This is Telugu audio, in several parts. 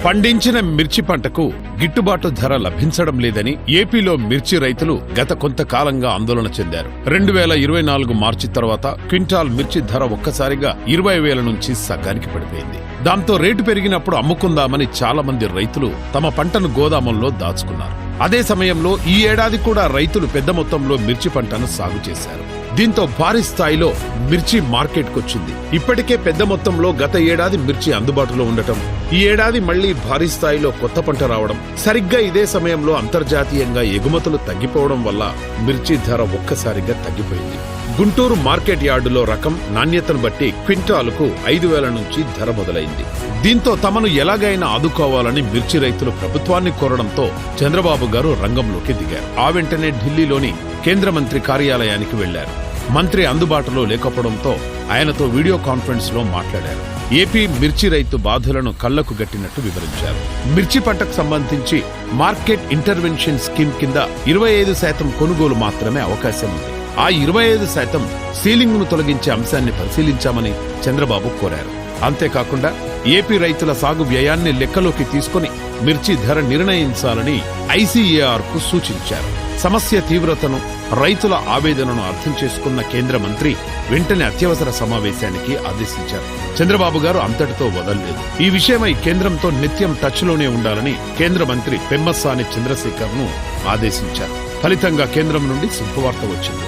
పండించిన మిర్చి పంటకు గిట్టుబాటు ధర లభించడం లేదని ఏపీలో మిర్చి రైతులు గత కొంతకాలంగా ఆందోళన చెందారు. 2024 మార్చి తర్వాత క్వింటాల్ మిర్చి ధర ఒక్కసారిగా 20,000 నుంచి సగానికి పడిపోయింది. దాంతో రేటు పెరిగినప్పుడు అమ్ముకుందామని చాలా మంది రైతులు తమ పంటను గోదాముల్లో దాచుకున్నారు. అదే సమయంలో ఈ ఏడాది కూడా రైతులు పెద్ద మొత్తంలో మిర్చి పంటను సాగు చేశారు. దీంతో భారీ స్థాయిలో మిర్చి మార్కెట్కొచ్చింది. ఇప్పటికే పెద్ద మొత్తంలో గత ఏడాది మిర్చి అందుబాటులో ఉండటం, ఈ ఏడాది మళ్లీ భారీ స్థాయిలో కొత్త పంట రావడం, సరిగ్గా ఇదే సమయంలో అంతర్జాతీయంగా ఎగుమతులు తగ్గిపోవడం వల్ల మిర్చి ధర ఒక్కసారిగా తగ్గిపోయింది. గుంటూరు మార్కెట్ యార్డులో రకం, నాణ్యతను బట్టి క్వింటాలుకు 5,000 నుంచి ధర మొదలైంది. దీంతో తమను ఎలాగైనా ఆదుకోవాలని మిర్చి రైతులు ప్రభుత్వాన్ని కోరడంతో చంద్రబాబు గారు రంగంలోకి దిగారు. ఆ వెంటనే ఢిల్లీలోని కేంద్ర మంత్రి కార్యాలయానికి వెళ్లారు. మంత్రి అందుబాటులో లేకపోవడంతో ఆయనతో వీడియో కాన్ఫరెన్స్ లో మాట్లాడారు. ఏపీ మిర్చి రైతు బాధలను కళ్లకు గట్టినట్టు వివరించారు. మిర్చి పంటకు సంబంధించి మార్కెట్ ఇంటర్వెన్షన్ స్కీమ్ కింద 25% కొనుగోలు మాత్రమే అవకాశం ఉంది. ఆ 25% సీలింగ్ ను తొలగించే అంశాన్ని పరిశీలించామని చంద్రబాబు కోరారు. అంతేకాకుండా ఏపీ రైతుల సాగు వ్యయాన్ని లెక్కలోకి తీసుకుని మిర్చి ధర నిర్ణయించాలని ఐసీఏఆర్ కు సూచించారు. సమస్య తీవ్రతను, రైతుల ఆవేదనను అర్థం చేసుకున్న కేంద్ర మంత్రి వెంటనే అత్యవసర సమావేశానికి ఆదేశించారు. చంద్రబాబు గారు అంతటితో వదలలేదు. ఈ విషయమై కేంద్రంతో నిత్యం టచ్ లోనే ఉండాలని కేంద్ర మంత్రి పెమ్మసాని చంద్రశేఖర్ ను ఆదేశించారు. ఫలితంగా కేంద్రం నుండి శుభవార్త వచ్చింది.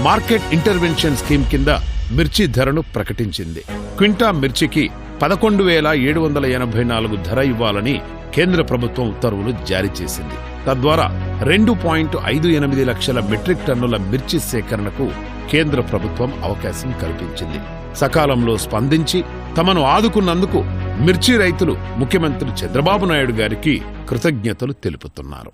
మార్కెట్ ఇంటర్వెన్షన్ స్కీమ్ కింద మిర్చి ధరను ప్రకటించింది. క్వింటా మిర్చికి 11,784 ధర ఇవ్వాలని కేంద్ర ప్రభుత్వం ఉత్తర్వులు జారీ చేసింది. తద్వారా 2.58 లక్షల మెట్రిక్ టన్నుల మిర్చి సేకరణకు కేంద్ర ప్రభుత్వం అవకాశం కల్పించింది. సకాలంలో స్పందించి తమను ఆదుకున్నందుకు మిర్చి రైతులు ముఖ్యమంత్రి చంద్రబాబు నాయుడు గారికి కృతజ్ఞతలు తెలుపుతున్నారు.